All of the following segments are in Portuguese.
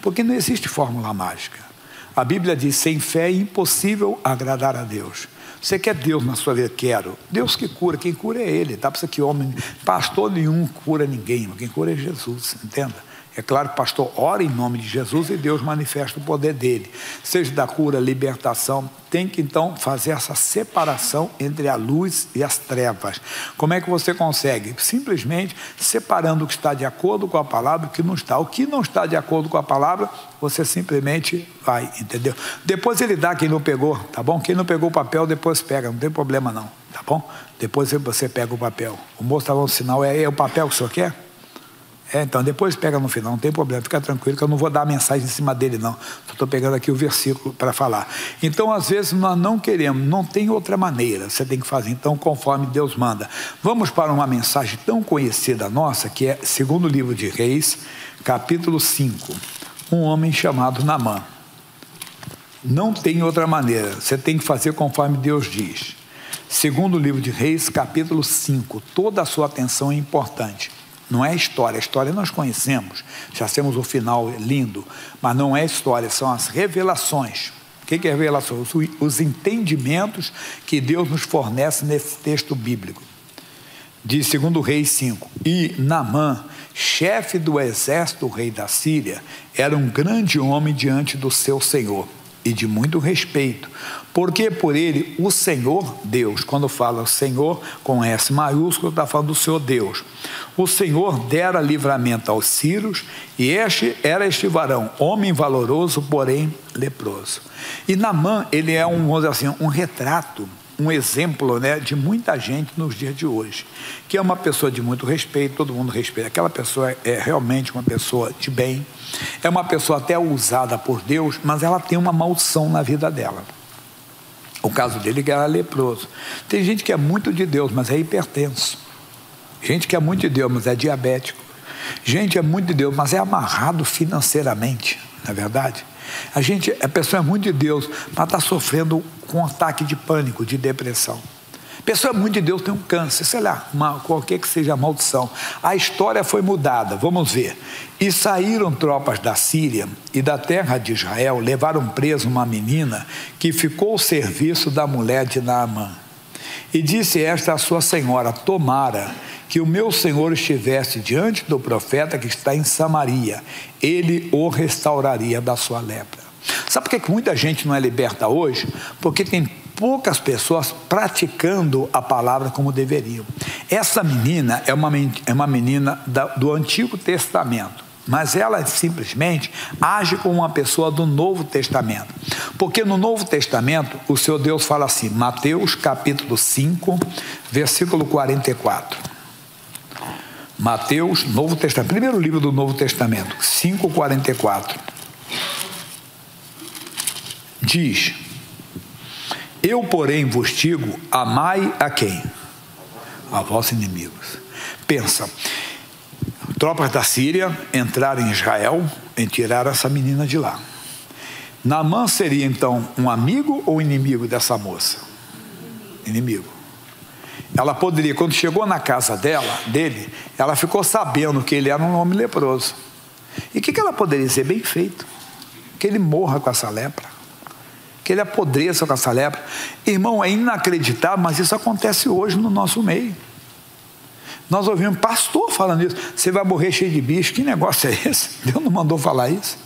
porque não existe fórmula mágica. A Bíblia diz, sem fé é impossível agradar a Deus. Você quer Deus na sua vida? Quero. Deus que cura, quem cura é Ele, tá? Precisa que homem, pastor nenhum cura ninguém, quem cura é Jesus, entenda? É claro que o pastor ora em nome de Jesus e Deus manifesta o poder dele. Seja da cura, libertação, tem que então fazer essa separação entre a luz e as trevas. Como é que você consegue? Simplesmente separando o que está de acordo com a palavra e o que não está. O que não está de acordo com a palavra, você simplesmente vai, entendeu? Depois ele dá quem não pegou, tá bom? Quem não pegou o papel, depois pega, não tem problema não, tá bom? Depois você pega o papel. O moço estava no sinal, é o papel que o senhor quer? Então, depois pega no final, não tem problema, fica tranquilo que eu não vou dar a mensagem em cima dele não, só estou pegando aqui o versículo para falar. Então, às vezes nós não queremos, não tem outra maneira, você tem que fazer então conforme Deus manda. Vamos para uma mensagem tão conhecida nossa, que é segundo o livro de Reis, capítulo 5, um homem chamado Naamã. Não tem outra maneira, você tem que fazer conforme Deus diz. Segundo o livro de Reis, capítulo 5, toda a sua atenção é importante. Não é história, a história nós conhecemos, já temos o final lindo, mas não é história, são as revelações. O que é revelação? Os entendimentos que Deus nos fornece nesse texto bíblico. Diz 2 Reis 5, e Naamã, chefe do exército do rei da Síria, era um grande homem diante do seu Senhor, e de muito respeito, porque por ele o Senhor Deus, quando fala Senhor com S maiúsculo, está falando do Senhor Deus. O Senhor dera livramento aos sírios, e este varão, homem valoroso, porém leproso. E Naamã, ele é vamos dizer assim, um retrato, um exemplo, né, de muita gente nos dias de hoje, que é uma pessoa de muito respeito, todo mundo respeita, aquela pessoa é realmente uma pessoa de bem, é uma pessoa até usada por Deus, mas ela tem uma maldição na vida dela. O caso dele que era leproso. Tem gente que é muito de Deus, mas é hipertenso. Gente que é muito de Deus, mas é diabético. Gente é muito de Deus, mas é amarrado financeiramente, não é verdade? A pessoa é muito de Deus, mas está sofrendo com um ataque de pânico, de depressão. A pessoa é muito de Deus, tem um câncer, sei lá, qualquer que seja a maldição. A história foi mudada, vamos ver. E saíram tropas da Síria e da terra de Israel, levaram preso uma menina que ficou ao serviço da mulher de Naamã. E disse esta à sua senhora, tomara que o meu senhor estivesse diante do profeta que está em Samaria, ele o restauraria da sua lepra. Sabe por que muita gente não é liberta hoje? Porque tem poucas pessoas praticando a palavra como deveriam. Essa menina é uma menina do Antigo Testamento, mas ela simplesmente age como uma pessoa do Novo Testamento. Porque no Novo Testamento, o Senhor Deus fala assim, Mateus capítulo 5, versículo 44. Mateus, Novo Testamento, primeiro livro do Novo Testamento, 5,44. Diz, eu, porém, vos digo, amai a quem? A vossos inimigos. Pensa, tropas da Síria entraram em Israel e tiraram essa menina de lá. Naamã seria, então, um amigo ou inimigo dessa moça? Inimigo. Ela poderia, quando chegou na casa dele, ela ficou sabendo que ele era um homem leproso. E o que ela poderia dizer? Bem feito. Que ele morra com essa lepra. Que ele apodreça com essa lepra. Irmão, é inacreditável, mas isso acontece hoje no nosso meio. Nós ouvimos um pastor falando isso. Você vai morrer cheio de bicho. Que negócio é esse? Deus não mandou falar isso.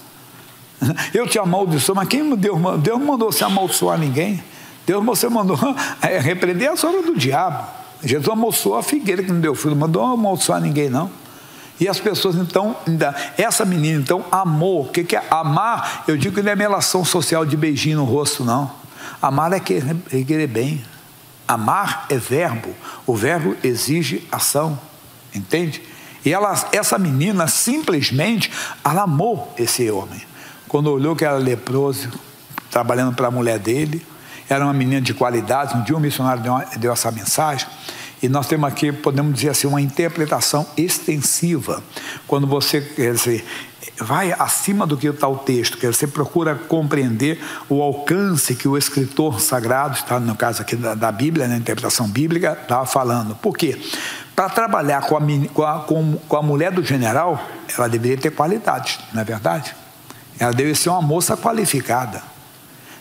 Eu te amaldiçoo, mas Deus não mandou você amaldiçoar ninguém. Deus você mandou repreender a sombra do diabo. Jesus amaldiçoou a figueira que não deu fruto, não mandou amaldiçoar ninguém não. E as pessoas então, essa menina então amou. O que é amar? Eu digo que não é melação social de beijinho no rosto não. Amar é querer bem. Amar é verbo. O verbo exige ação, entende? E essa menina simplesmente ela amou esse homem. Quando olhou que era leproso, trabalhando para a mulher dele, era uma menina de qualidade. Um dia um missionário deu essa mensagem, e nós temos aqui, podemos dizer assim, uma interpretação extensiva. Quando você, quer dizer, vai acima do que está o texto, que você procura compreender o alcance que o escritor sagrado, está no caso aqui da Bíblia, na interpretação bíblica, estava falando. Por quê? Para trabalhar com a mulher do general, ela deveria ter qualidades, não é verdade? Ela deve ser uma moça qualificada,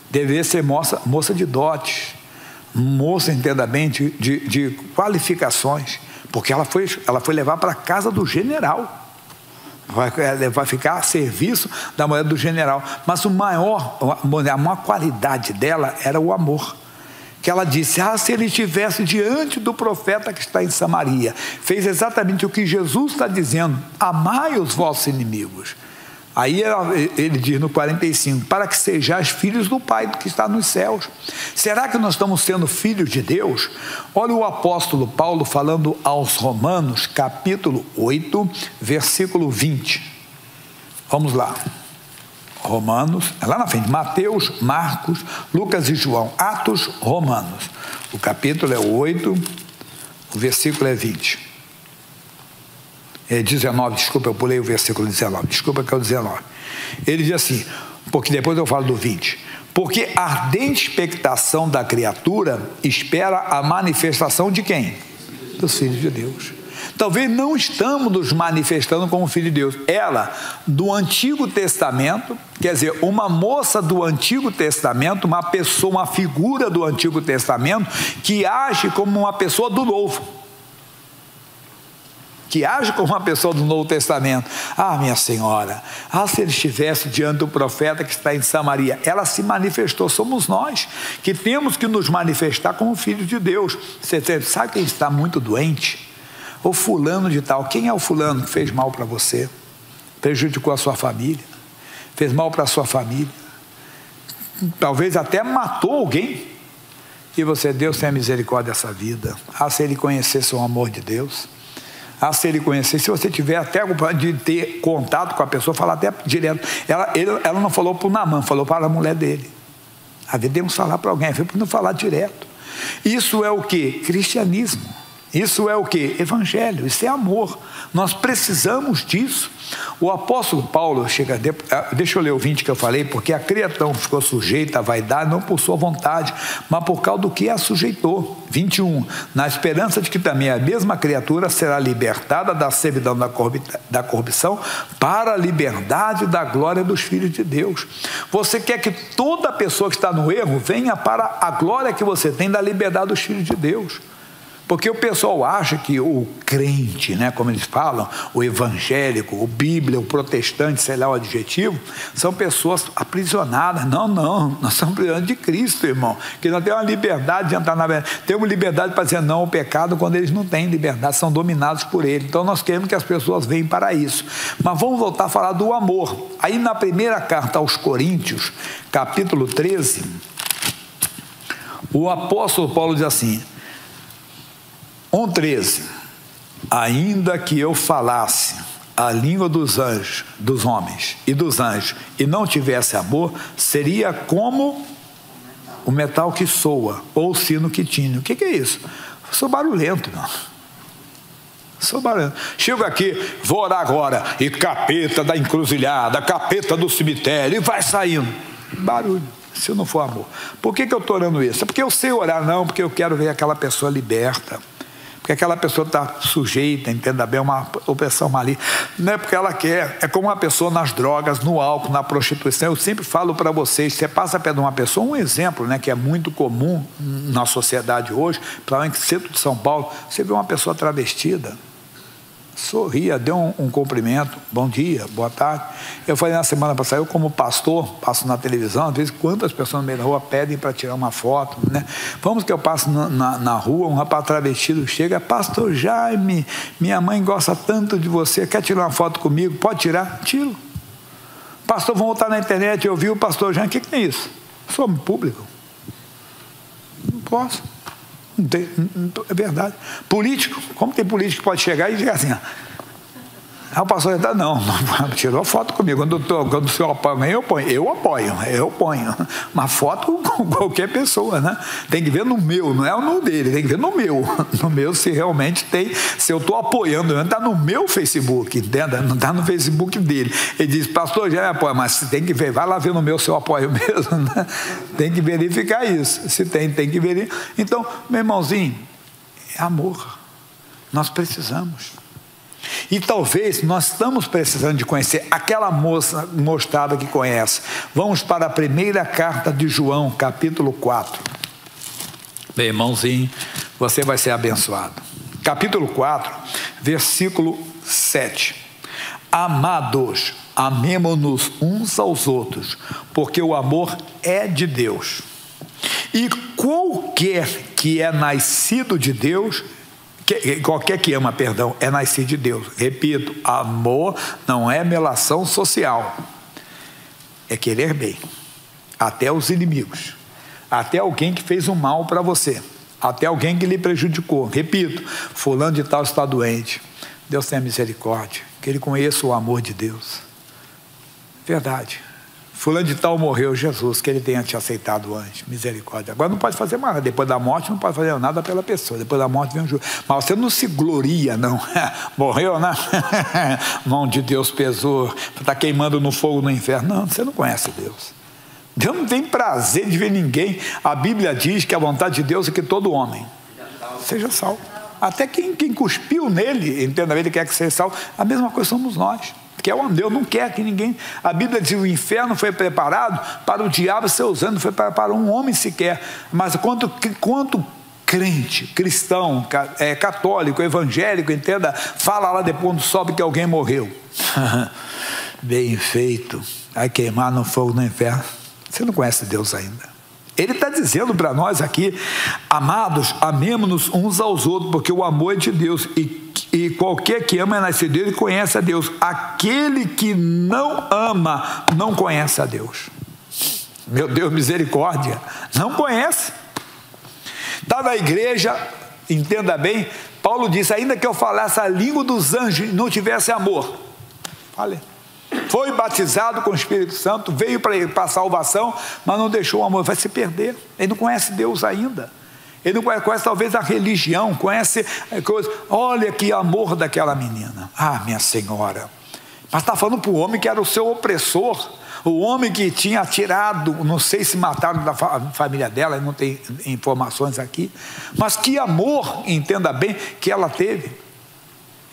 deve ser moça de dotes, moça, entenda bem, de qualificações, porque ela foi levar para a casa do general. Vai ficar a serviço da mulher do general. Mas a maior qualidade dela era o amor. Que ela disse: se ele estivesse diante do profeta que está em Samaria. Fez exatamente o que Jesus está dizendo: amai os vossos inimigos. Aí ele diz no 45: para que sejais filhos do Pai que está nos céus. Será que nós estamos sendo filhos de Deus? Olha o apóstolo Paulo falando aos Romanos, capítulo 8, versículo 20. Vamos lá. Romanos, lá na frente, Mateus, Marcos, Lucas e João. Atos, Romanos. O capítulo é 8, o versículo é 20. 19, desculpa, eu pulei o versículo 19, desculpa que é o 19. Ele diz assim, porque depois eu falo do 20. Porque a ardente expectação da criatura espera a manifestação de quem? Dos filhos de Deus. Talvez não estamos nos manifestando como filho de Deus. Ela, do Antigo Testamento, quer dizer, uma moça do Antigo Testamento, uma pessoa, uma figura do Antigo Testamento, que age como uma pessoa do Novo. Que age como uma pessoa do Novo Testamento. Minha senhora, se ele estivesse diante do profeta que está em Samaria. Ela se manifestou, somos nós que temos que nos manifestar como filhos de Deus. Você sabe quem está muito doente? O fulano de tal. Quem é o fulano que fez mal para você? Prejudicou a sua família? Fez mal para a sua família? Talvez até matou alguém? E você, Deus tenha misericórdia dessa vida. Se ele conhecesse o amor de Deus... se ele conhecer, se você tiver até de ter contato com a pessoa, falar até direto. Ela não falou para o Naamã, falou para a mulher dele. Devemos falar para alguém, para não falar direto. Isso é o que? Cristianismo. Isso é o que? Evangelho, isso é amor. Nós precisamos disso. O apóstolo Paulo chega, deixa eu ler o 20 que eu falei, porque a criatura ficou sujeita à vaidade, não por sua vontade, mas por causa do que a sujeitou. 21, na esperança de que também a mesma criatura será libertada da servidão da corrupção para a liberdade da glória dos filhos de Deus. Você quer que toda pessoa que está no erro venha para a glória que você tem da liberdade dos filhos de Deus. Porque o pessoal acha que o crente, como eles falam, o evangélico, o bíblia, o protestante, sei lá o adjetivo, são pessoas aprisionadas. Não, nós somos prisioneiros de Cristo, irmão. Que nós temos uma liberdade de entrar na verdade. Temos liberdade para dizer não ao pecado quando eles não têm liberdade, são dominados por ele. Então nós queremos que as pessoas venham para isso. Mas vamos voltar a falar do amor. Aí na primeira carta aos Coríntios, capítulo 13, o apóstolo Paulo diz assim, 1,13, ainda que eu falasse a língua dos anjos, dos homens e dos anjos, e não tivesse amor, seria como o metal que soa, ou o sino que tine. O que é isso? Eu sou barulhento, não. Sou barulhento. Chego aqui, vou orar agora, e capeta da encruzilhada, capeta do cemitério, e vai saindo. Barulho. Se não for amor. Por que eu estou orando isso? É porque eu sei orar, não, porque eu quero ver aquela pessoa liberta. Porque aquela pessoa está sujeita, entenda bem, uma opressão maligna. Não é porque ela quer. É como uma pessoa nas drogas, no álcool, na prostituição. Eu sempre falo para vocês, você passa perto de uma pessoa, um exemplo, que é muito comum na sociedade hoje, principalmente no centro de São Paulo, você vê uma pessoa travestida, sorria, deu um cumprimento, bom dia, boa tarde. Eu falei na semana passada, eu como pastor, passo na televisão, às vezes quantas pessoas no meio da rua pedem para tirar uma foto, Vamos que eu passo na rua, um rapaz travestido chega, pastor Jaime, minha mãe gosta tanto de você, quer tirar uma foto comigo? Pode tirar? Tiro. Pastor, vamos voltar na internet, eu vi o pastor Jaime, o que é isso? Sou público. Não posso. Não tem, é verdade. Político, como tem político que pode chegar e dizer assim, o pastor não, tirou foto comigo, quando o senhor apoia, eu apoio, uma foto com qualquer pessoa, tem que ver no meu, não é no dele, tem que ver no meu se realmente tem, se eu estou apoiando, está no meu Facebook, entenda? Não está no Facebook dele. Ele diz, pastor, já apoia, mas tem que ver, vai lá ver no meu se eu apoio mesmo, tem que verificar isso, se tem que verificar. Então, meu irmãozinho, é amor, nós precisamos. E talvez nós estamos precisando de conhecer aquela moça mostrada que conhece. Vamos para a primeira carta de João, capítulo 4. Meu irmãozinho, você vai ser abençoado. Capítulo 4, versículo 7. Amados, amemo-nos uns aos outros, porque o amor é de Deus. E qualquer que é nascido de Deus, qualquer que ama, perdão, é nascido de Deus. Repito, amor não é melação social, é querer bem, até os inimigos, até alguém que fez um mal para você, até alguém que lhe prejudicou. Repito, fulano de tal está doente, Deus tenha misericórdia, que ele conheça o amor de Deus. Verdade. Fulano de tal morreu, Jesus, que ele tenha te aceitado antes, misericórdia. Agora não pode fazer mais nada, depois da morte não pode fazer nada pela pessoa, depois da morte vem o juízo. Mas você não se gloria, não. Morreu, né? Mão de Deus pesou, está queimando no fogo no inferno. Não, você não conhece Deus. Deus não tem prazer de ver ninguém. A Bíblia diz que a vontade de Deus é que todo homem seja salvo. Até quem cuspiu nele, entenda, ele quer que seja salvo. A mesma coisa somos nós. Que é o Deus não quer que ninguém. A Bíblia diz que o inferno foi preparado para o diabo ser usado, não foi para um homem sequer. Mas quanto crente, cristão, católico, evangélico, entenda, fala lá depois quando sobe que alguém morreu. Bem feito, vai queimar no fogo no inferno. Você não conhece Deus ainda. Ele está dizendo para nós aqui: amados, amemo-nos uns aos outros, porque o amor é de Deus, e qualquer que ama é nascido dele e conhece a Deus. Aquele que não ama não conhece a Deus. Meu Deus, misericórdia, não conhece. Está na igreja, entenda bem, Paulo disse: ainda que eu falasse a língua dos anjos e não tivesse amor. Falei. Foi batizado com o Espírito Santo, veio para a salvação, mas não deixou o amor, vai se perder. Ele não conhece Deus ainda. Ele não conhece talvez a religião, conhece coisas. Olha que amor daquela menina. Ah, minha senhora. Mas está falando para o homem que era o seu opressor, o homem que tinha atirado, não sei se mataram da família dela, não tem informações aqui, mas que amor, entenda bem, que ela teve.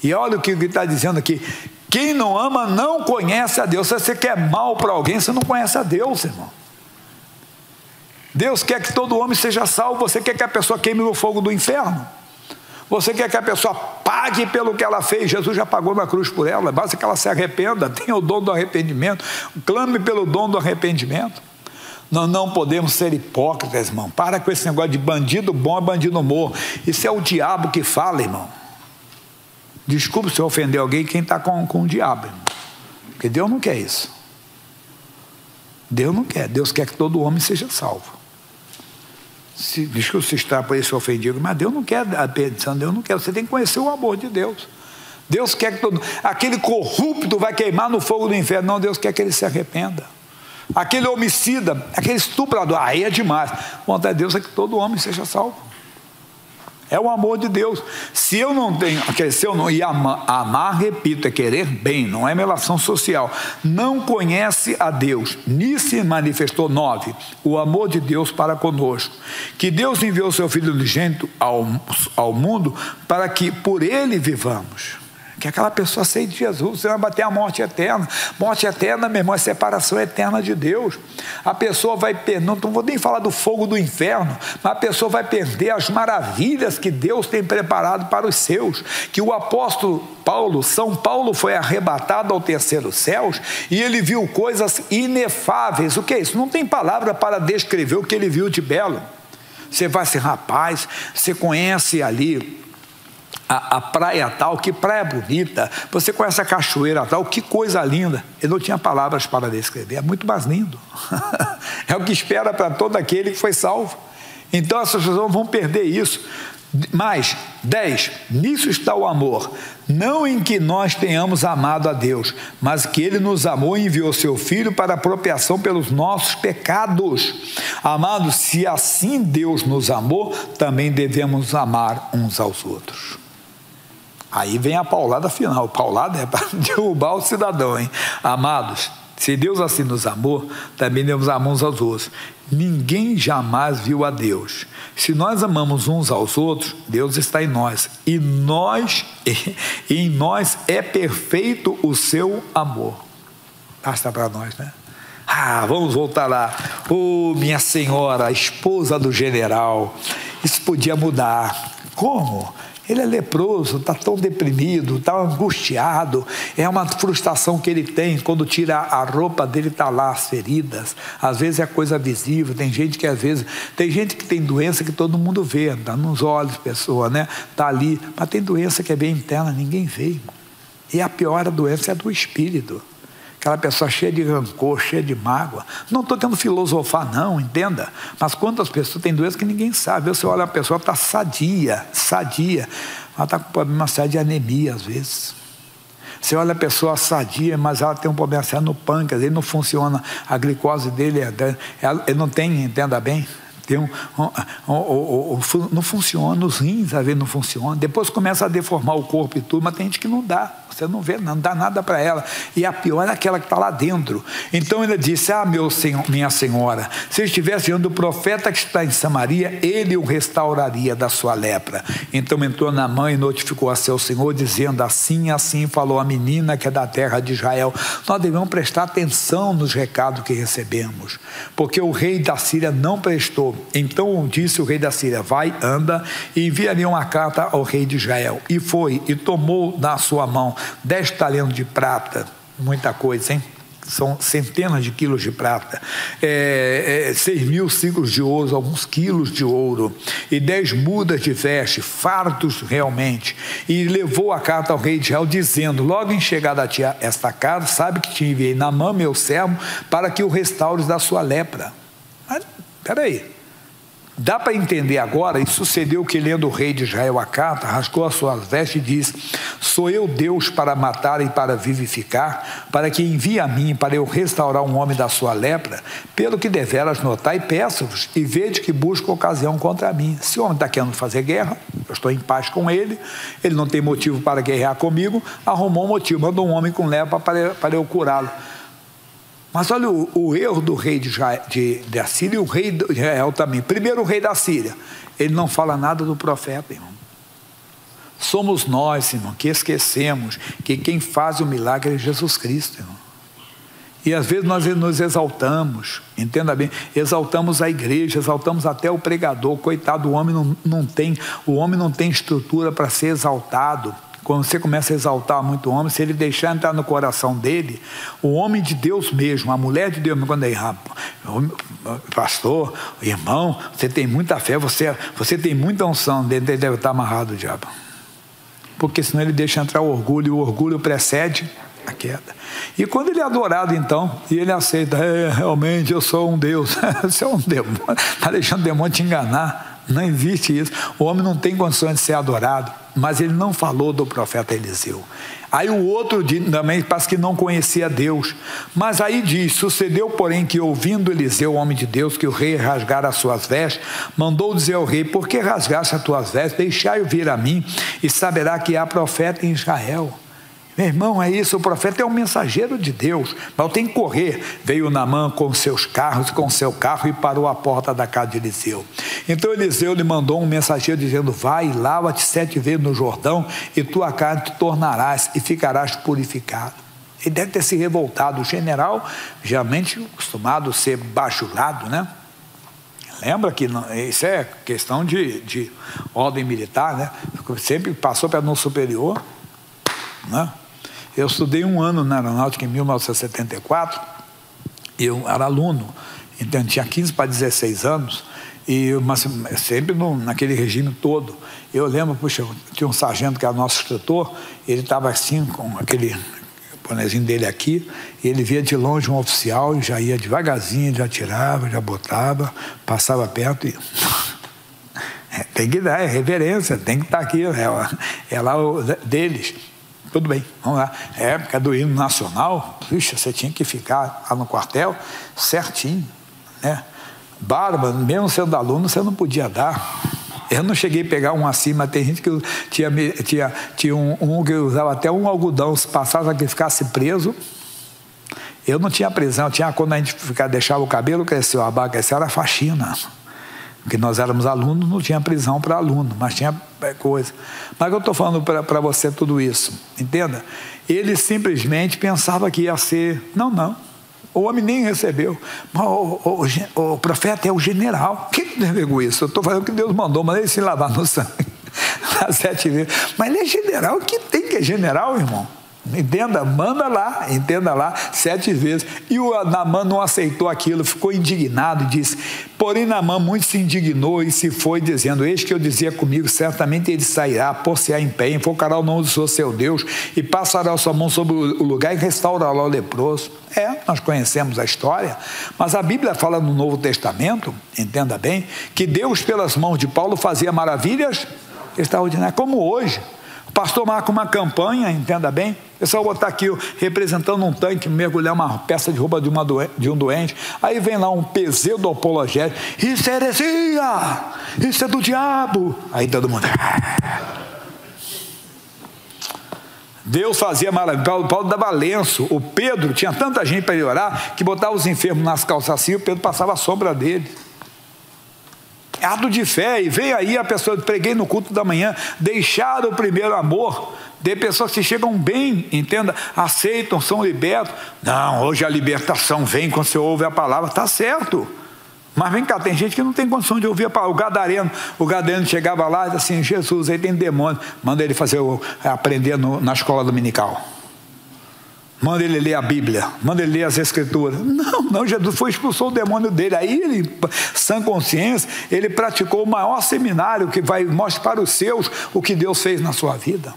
E olha o que ele está dizendo aqui: quem não ama não conhece a Deus. Se você quer mal para alguém, você não conhece a Deus, irmão. Deus quer que todo homem seja salvo. Você quer que a pessoa queime no fogo do inferno? Você quer que a pessoa pague pelo que ela fez? Jesus já pagou na cruz por ela. Basta que ela se arrependa, tenha o dom do arrependimento, clame pelo dom do arrependimento. Nós não podemos ser hipócritas, irmão. Para com esse negócio de bandido bom e bandido morto. Isso é o diabo que fala, irmão. Desculpe se eu ofender alguém, quem está com o diabo, irmão. Porque Deus não quer isso. Deus não quer. Deus quer que todo homem seja salvo. Desculpe se está por isso ofendido, mas Deus não quer a perdição. Deus não quer. Você tem que conhecer o amor de Deus. Deus quer que aquele corrupto vai queimar no fogo do inferno. Não, Deus quer que ele se arrependa. Aquele homicida, aquele estuprador, aí é demais. A vontade de Deus é que todo homem seja salvo. É o amor de Deus. Se eu não tenho, se eu não ia amar, repito, é querer bem, não é melação social. Não conhece a Deus, nisso se manifestou 9, o amor de Deus para conosco. Que Deus enviou seu Filho unigênito ao mundo para que por ele vivamos. Que aquela pessoa aceite Jesus, você vai bater a morte eterna. Morte eterna, meu irmão, é separação eterna de Deus. A pessoa vai perder, não vou nem falar do fogo do inferno, mas a pessoa vai perder as maravilhas que Deus tem preparado para os seus. Que o apóstolo Paulo, São Paulo, foi arrebatado ao terceiro céu e ele viu coisas inefáveis. O que é isso? Não tem palavra para descrever o que ele viu de belo. Você vai ser rapaz, você conhece ali a praia tal, que praia bonita, você conhece a cachoeira tal, que coisa linda. Ele não tinha palavras para descrever, é muito mais lindo. É o que espera para todo aquele que foi salvo. Então as pessoas vão perder isso. Mais 10, nisso está o amor, não em que nós tenhamos amado a Deus, mas que Ele nos amou e enviou seu Filho para a apropriação pelos nossos pecados. Amados, se assim Deus nos amou, também devemos amar uns aos outros. Aí vem a paulada final. Paulada é para derrubar o cidadão, hein? Amados, Se Deus assim nos amou, também devemos amar uns aos outros. Ninguém jamais viu a Deus. Se nós amamos uns aos outros, Deus está em nós. E em nós é perfeito o seu amor. Basta para nós, né? Vamos voltar lá. Minha senhora, a esposa do general. Isso podia mudar. Como? Ele é leproso, está tão deprimido, está angustiado, é uma frustração que ele tem, quando tira a roupa dele, está lá as feridas, às vezes é coisa visível, tem gente que tem doença que todo mundo vê, está nos olhos, pessoa, né? Está ali, mas tem doença que é bem interna, ninguém vê, e a pior doença é do espírito, aquela pessoa cheia de rancor, cheia de mágoa. Não estou tentando filosofar não, entenda, mas quantas pessoas têm doença que ninguém sabe. Você olha, a pessoa está sadia, ela está com problema sério de anemia às vezes. Você olha a pessoa sadia, mas ela tem um problema sério no pâncreas, ele não funciona, a glicose dele, ele não tem, entenda bem, não funciona, os rins às vezes não funcionam, depois começa a deformar o corpo e tudo, mas tem gente que não dá, você não vê, não dá nada para ela, e a pior é aquela que está lá dentro. Então ele disse, minha senhora, se estivesse diante do profeta que está em Samaria, ele o restauraria da sua lepra. Então entrou Naamã e notificou a seu senhor, dizendo, assim falou a menina que é da terra de Israel. Nós devemos prestar atenção nos recados que recebemos, porque o rei da Síria não prestou. Então disse o rei da Síria, vai, anda, e enviaria uma carta ao rei de Israel. E foi, e tomou na sua mão 10 talentos de prata, muita coisa, hein? São centenas de quilos de prata, 6.000 ciclos de ouro, alguns quilos de ouro, e 10 mudas de veste, fartos realmente, e levou a carta ao rei de Israel, dizendo, logo em chegada a ti esta carta, sabe que te enviei Naamã, meu servo, para que o restaures da sua lepra. Mas, peraí, dá para entender agora, e sucedeu que lendo o rei de Israel a carta, rasgou as suas vestes e disse, sou eu Deus para matar e para vivificar, para que envie a mim, para eu restaurar um homem da sua lepra, pelo que deveras notar e peço-vos, e vede que busca ocasião contra mim. Se o homem está querendo fazer guerra, eu estou em paz com ele, ele não tem motivo para guerrear comigo, arrumou um motivo, mandou um homem com lepra para eu curá-lo. Mas olha o erro do rei da Síria e o rei de Israel também. Primeiro o rei da Síria, ele não fala nada do profeta, irmão. Somos nós, irmão, que esquecemos que quem faz o milagre é Jesus Cristo, irmão. E às vezes nós nos exaltamos, entenda bem, exaltamos a igreja, exaltamos até o pregador. Coitado, o homem não tem estrutura para ser exaltado. Quando você começa a exaltar muito o homem, se ele deixar entrar no coração dele, o homem de Deus mesmo, a mulher de Deus, quando pastor, irmão, você tem muita fé, você tem muita unção, dele deve estar amarrado o diabo. Porque senão ele deixa entrar o orgulho, e o orgulho precede a queda. E quando ele é adorado então, e ele aceita, realmente eu sou um Deus, você é um demônio, está deixando o demônio te enganar. Não existe isso. O homem não tem condições de ser adorado, mas ele não falou do profeta Eliseu. Aí o outro também parece que não conhecia Deus, mas aí diz, sucedeu porém que ouvindo Eliseu, o homem de Deus, que o rei rasgara as suas vestes, mandou dizer ao rei, por que rasgaste as tuas vestes? Deixai-o vir a mim e saberá que há profeta em Israel. Meu irmão, é isso, o profeta é um mensageiro de Deus, mas eu tenho que correr. Veio Naamã com seus carros, com seu carro, e parou à porta da casa de Eliseu. Então Eliseu lhe mandou um mensageiro dizendo, vai, lava-te 7 vezes no Jordão, e tua carne te tornarás, e ficarás purificado. Ele deve ter se revoltado. O general, geralmente acostumado a ser bajulado, né? Lembra que isso é questão de ordem militar, né? Sempre passou para no superior, né? Eu estudei 1 ano na aeronáutica em 1974, e eu era aluno, então tinha 15 para 16 anos, mas sempre naquele regime todo. Eu lembro, puxa, tinha um sargento que era nosso instrutor, ele estava assim, com aquele bonezinho dele aqui, e ele via de longe um oficial, e já ia devagarzinho, já tirava, já botava, passava perto e... tem que dar, é reverência, tem que estar aqui, é lá deles. Tudo bem, vamos lá. Época do hino nacional, puxa, você tinha que ficar lá no quartel certinho, né? Barba, mesmo sendo aluno, você não podia dar. Eu não cheguei a pegar um assim, mas tem gente que tinha um que usava até um algodão, se passasse que ficasse preso, Eu não tinha prisão, quando a gente deixava o cabelo crescer, a barba crescer, era faxina. Porque nós éramos alunos, não tinha prisão para aluno, mas tinha coisa. Mas eu estou falando para você tudo isso, entenda? Ele simplesmente pensava que ia ser, não. O homem nem recebeu. Mas o profeta é o general. Quem negou isso? Eu estou falando que Deus mandou, mas ele se lavar no sangue. 7 vezes. Mas ele é general. Que tem que é general, irmão? Entenda, entenda lá 7 vezes. E o Naamã não aceitou aquilo, ficou indignado e disse: porém Naamã muito se indignou e se foi, dizendo: eis que eu dizia comigo, certamente ele sairá, pôr-se-á em pé, invocará o nome do seu Deus e passará a sua mão sobre o lugar e restaurará o leproso. Nós conhecemos a história, mas a Bíblia fala no Novo Testamento, entenda bem, que Deus pelas mãos de Paulo fazia maravilhas extraordinárias, como hoje. O pastor marca uma campanha, entenda bem. Eu só vou botar aqui representando um tanque, mergulhar uma peça de roupa de um doente. Aí vem lá um pseudo apologético: isso é heresia, isso é do diabo. Aí todo mundo. Deus fazia maravilha. Paulo dava lenço. O Pedro tinha tanta gente para ele orar que botava os enfermos nas calças assim, o Pedro passava a sombra dele. É ato de fé. E vem aí a pessoa, preguei no culto da manhã, deixar o primeiro amor. Tem pessoas que chegam bem, entenda, aceitam, são libertos. Não, hoje a libertação vem quando você ouve a palavra, está certo. Mas vem cá, tem gente que não tem condição de ouvir a palavra. O gadareno chegava lá e disse assim: Jesus, aí tem demônio, manda ele aprender na escola dominical. Manda ele ler a Bíblia, manda ele ler as Escrituras. Não, Jesus expulsou o demônio dele. Aí ele, sã consciência, ele praticou o maior seminário que vai mostrar para os seus o que Deus fez na sua vida.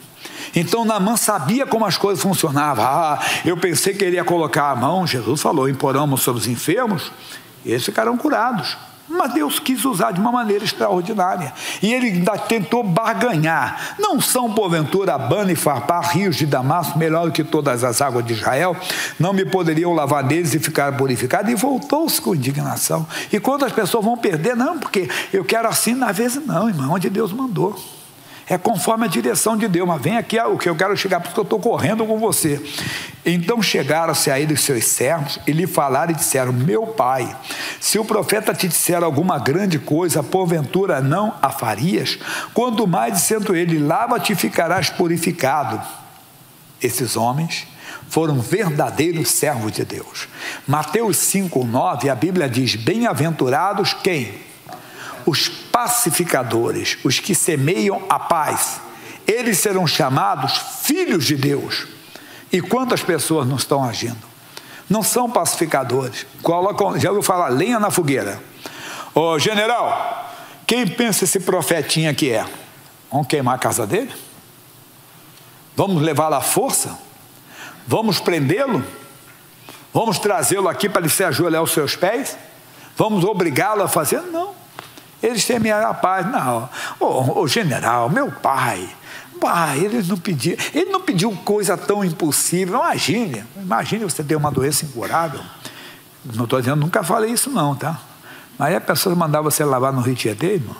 Então Naamã sabia como as coisas funcionavam. Eu pensei que ele ia colocar a mão. Jesus falou: imporamos sobre os enfermos, e eles ficarão curados. Mas Deus quis usar de uma maneira extraordinária. E ele ainda tentou barganhar. Não são, porventura, Abana e Farpar, rios de Damasco, melhor do que todas as águas de Israel? Não me poderiam lavar neles e ficar purificado? E voltou-se com indignação. E quando as pessoas vão perder, não, porque eu quero assim, às vezes não, irmão, onde Deus mandou. É conforme a direção de Deus. Mas vem aqui o que eu quero chegar, porque eu estou correndo com você. Então chegaram-se a ele os seus servos e lhe falaram e disseram: meu pai, se o profeta te disser alguma grande coisa, porventura não a farias? Quanto mais dizendo ele: lava-te e ficarás purificado. Esses homens foram verdadeiros servos de Deus. Mateus 5:9, a Bíblia diz: bem-aventurados quem? Os pacificadores, os que semeiam a paz. Eles serão chamados filhos de Deus. E quantas pessoas não estão agindo? Não são pacificadores. Já ouviu falar lenha na fogueira? Ô general, quem pensa esse profetinha que é? Vamos queimar a casa dele? Vamos levá-lo à força? Vamos prendê-lo? Vamos trazê-lo aqui para ele se ajoelhar aos seus pés? Vamos obrigá-lo a fazer? Não. Eles semearam a paz. Não, o general, meu pai, ele não pediu coisa tão impossível. Imagine você ter uma doença incurável. Não estou dizendo, nunca falei isso não, tá? Mas aí a pessoa mandava você lavar no Rio Tietê, irmão.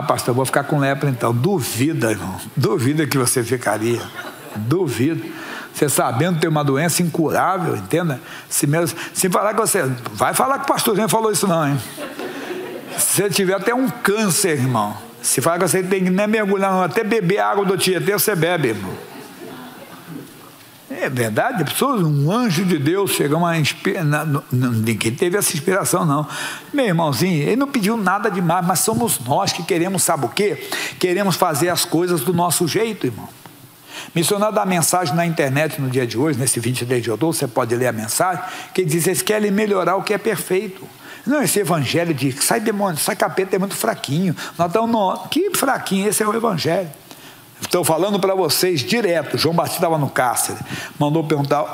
Pastor, eu vou ficar com lepra então. Duvida, irmão, duvida que você ficaria, duvido. Você sabendo ter uma doença incurável, entenda? Se falar que você, vai falar que o pastorzinho falou isso não, hein? Se você tiver até um câncer, irmão, se fala que você tem que nem mergulhar, não, até beber água do Tietê, você bebe, irmão. É verdade, um anjo de Deus chega ninguém teve essa inspiração, não. Meu irmãozinho, ele não pediu nada demais, mas somos nós que queremos, sabe o quê? Queremos fazer as coisas do nosso jeito, irmão. Missionário dá mensagem na internet no dia de hoje, nesse 23 de outubro, você pode ler a mensagem, que diz: eles querem melhorar o que é perfeito. Não, esse evangelho de sai demônio, sai capeta é muito fraquinho. Que fraquinho, esse é o evangelho. Estou falando para vocês direto. João Batista estava no cárcere, mandou perguntar,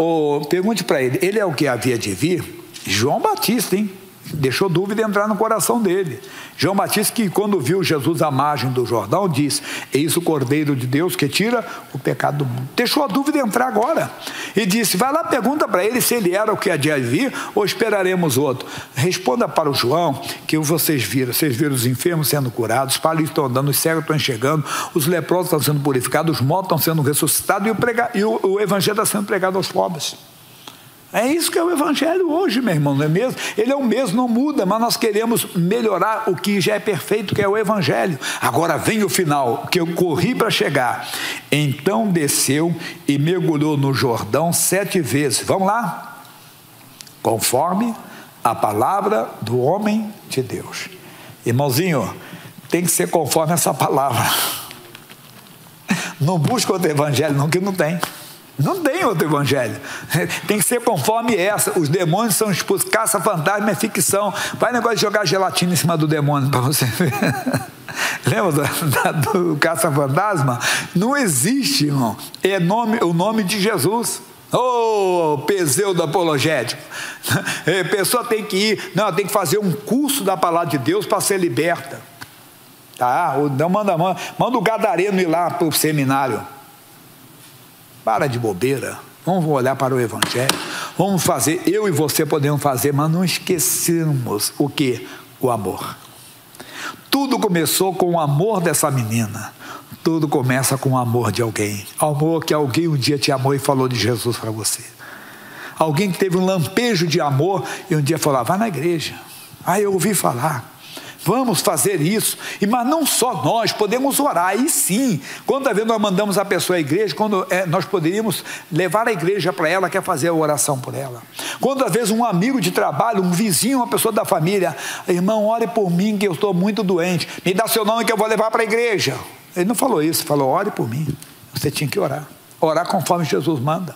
pergunte para ele é o que havia de vir? João Batista, hein? Deixou dúvida entrar no coração dele. João Batista, que quando viu Jesus à margem do Jordão, disse: eis o Cordeiro de Deus que tira o pecado do mundo. Deixou a dúvida entrar agora. E disse: vai lá, pergunta para ele se ele era o que havia de vir ou esperaremos outro. Responda para o João que vocês viram os enfermos sendo curados, os paralíticos estão andando, os cegos estão enxergando, os leprosos estão sendo purificados, os mortos estão sendo ressuscitados e o evangelho está sendo pregado aos pobres. É isso que é o Evangelho hoje, meu irmão, não é mesmo? Ele é o mesmo, não muda, mas nós queremos melhorar o que já é perfeito, que é o Evangelho. Agora vem o final, que eu corri para chegar. Então desceu e mergulhou no Jordão 7 vezes. Vamos lá? Conforme a palavra do homem de Deus. Irmãozinho, tem que ser conforme essa palavra. Não busca outro evangelho, não, que não tem. Não tem outro evangelho. Tem que ser conforme essa. Os demônios são expulsos. Caça-fantasma é ficção. Vai negócio de jogar gelatina em cima do demônio para você ver. Lembra do caça-fantasma? Não existe, irmão. É o nome de Jesus. Pseudo apologético. A pessoa tem que ir, não, tem que fazer um curso da palavra de Deus para ser liberta. Tá? Manda o gadareno ir lá para o seminário. Para de bobeira. Vamos olhar para o Evangelho. Vamos fazer, eu e você podemos fazer, mas não esquecemos o que? O amor. Tudo começou com o amor dessa menina. Tudo começa com o amor de alguém. Amor que alguém um dia te amou e falou de Jesus para você. Alguém que teve um lampejo de amor e um dia falou, vai na igreja. Eu ouvi falar. Vamos fazer isso. Mas não só nós, podemos orar. Aí sim, quantas vezes nós mandamos a pessoa à igreja, quando nós poderíamos levar a igreja para ela, quer fazer a oração por ela. Quantas vezes um amigo de trabalho, um vizinho, uma pessoa da família, irmão, ore por mim que eu estou muito doente. Me dá seu nome que eu vou levar para a igreja. Ele não falou isso, falou, ore por mim. Você tinha que orar. Orar conforme Jesus manda.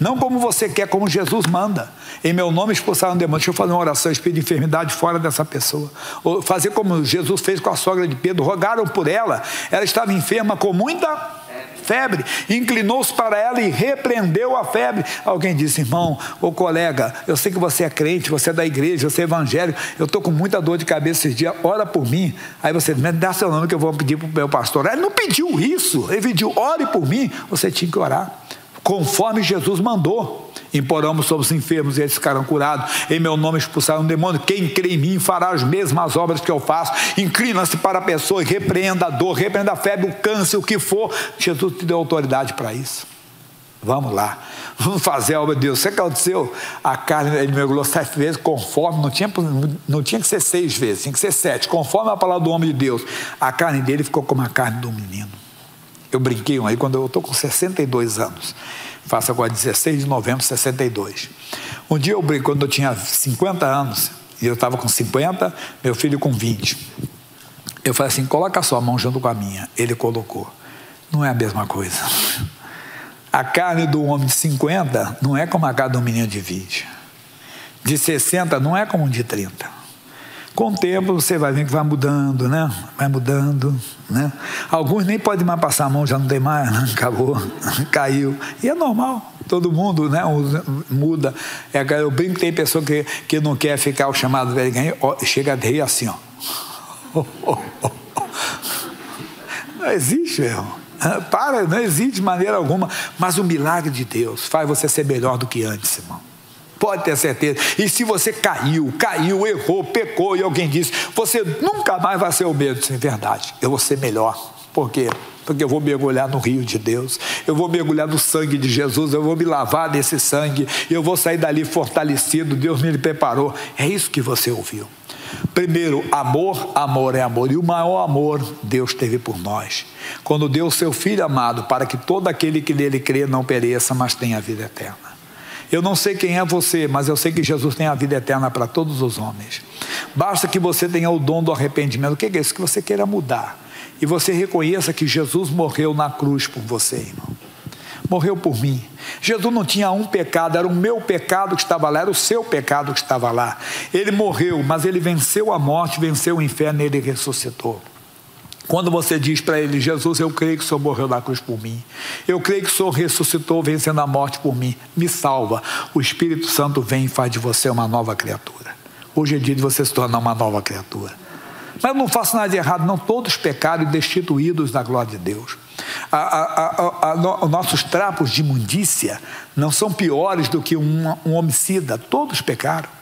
Não como você quer, como Jesus manda. Em meu nome expulsaram um demônio. Deixa eu fazer uma oração, espírito de enfermidade fora dessa pessoa. Ou fazer como Jesus fez com a sogra de Pedro. Rogaram por ela. Ela estava enferma com muita febre. Inclinou-se para ela e repreendeu a febre. Alguém disse, irmão, colega, eu sei que você é crente, você é da igreja, você é evangélico, eu estou com muita dor de cabeça esses dias, ora por mim. Aí você diz, dá seu nome que eu vou pedir para o meu pastor. Ele não pediu isso, ele pediu, ore por mim. Você tinha que orar conforme Jesus mandou. Imporamos sobre os enfermos e eles ficarão curados. Em meu nome expulsaram um demônio. Quem crê em mim fará as mesmas obras que eu faço. Inclina-se para a pessoa e repreenda a dor, repreenda a febre, o câncer, o que for. Jesus te deu autoridade para isso. Vamos lá, vamos fazer a obra de Deus. Você que aconteceu? A carne, ele mergulhou 7 vezes, conforme, não tinha que ser 6 vezes, tinha que ser 7, conforme a palavra do homem de Deus. A carne dele ficou como a carne do menino. Eu brinquei aí quando eu estou com 62 anos. Faço agora 16 de novembro de 62. Um dia eu brinquei quando eu tinha 50 anos, e eu estava com 50, meu filho com 20. Eu falei assim, coloca a sua mão junto com a minha. Ele colocou. Não é a mesma coisa. A carne do homem de 50 não é como a carne do menino de 20. De 60 não é como um de 30. Com o tempo você vai ver que vai mudando, né? Vai mudando, né? Alguns nem podem mais passar a mão, já não tem mais, né? Acabou, caiu. E é normal, todo mundo, né? Muda. Eu brinco que tem pessoa que não quer ficar o chamado velho ganho, chega a rir assim, ó. Não existe, irmão. Não existe de maneira alguma. Mas o milagre de Deus faz você ser melhor do que antes, irmão. Pode ter certeza. E se você caiu, errou, pecou e alguém disse, você nunca mais vai ser o mesmo. Isso é verdade, eu vou ser melhor. Por quê? Porque eu vou mergulhar no rio de Deus, eu vou mergulhar no sangue de Jesus, eu vou me lavar desse sangue, eu vou sair dali fortalecido, Deus me preparou. É isso que você ouviu. Primeiro, amor, amor é amor. E o maior amor Deus teve por nós, quando deu o seu Filho amado, para que todo aquele que nele crê não pereça, mas tenha a vida eterna. Eu não sei quem é você, mas eu sei que Jesus tem a vida eterna para todos os homens. Basta que você tenha o dom do arrependimento. O que é isso? Que você queira mudar. E você reconheça que Jesus morreu na cruz por você, irmão. Morreu por mim. Jesus não tinha um pecado, era o meu pecado que estava lá, era o seu pecado que estava lá. Ele morreu, mas ele venceu a morte, venceu o inferno e ele ressuscitou. Quando você diz para ele, Jesus, eu creio que o Senhor morreu na cruz por mim, eu creio que o Senhor ressuscitou vencendo a morte por mim, me salva, o Espírito Santo vem e faz de você uma nova criatura. Hoje é dia de você se tornar uma nova criatura. Mas eu não faço nada de errado, não. Todos pecaram e destituídos da glória de Deus. Nossos trapos de imundícia não são piores do que um homicida. Todos pecaram.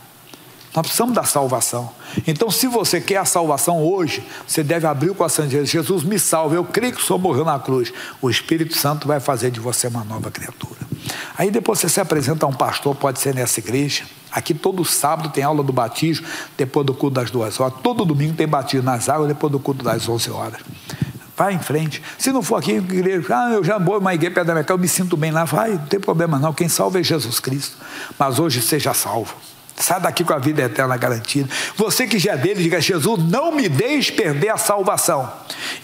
Nós precisamos da salvação. Então, se você quer a salvação hoje, você deve abrir o coração de Jesus. Jesus, me salve, eu creio que o Senhor morreu na cruz. O Espírito Santo vai fazer de você uma nova criatura. Aí depois você se apresenta a um pastor, pode ser nessa igreja. Aqui todo sábado tem aula do batismo, depois do culto das 2 horas. Todo domingo tem batismo nas águas, depois do culto das 11 horas. Vai em frente. Se não for aqui, igreja, eu já vou uma igreja perto da minha casa, eu me sinto bem lá. Vai, não tem problema não. Quem salva é Jesus Cristo. Mas hoje seja salvo. Sai daqui com a vida eterna garantida. Você que já é dele, diga: Jesus, não me deixe perder a salvação.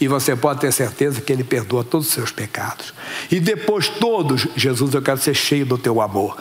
E você pode ter certeza que ele perdoa todos os seus pecados. E depois todos, Jesus, eu quero ser cheio do teu amor.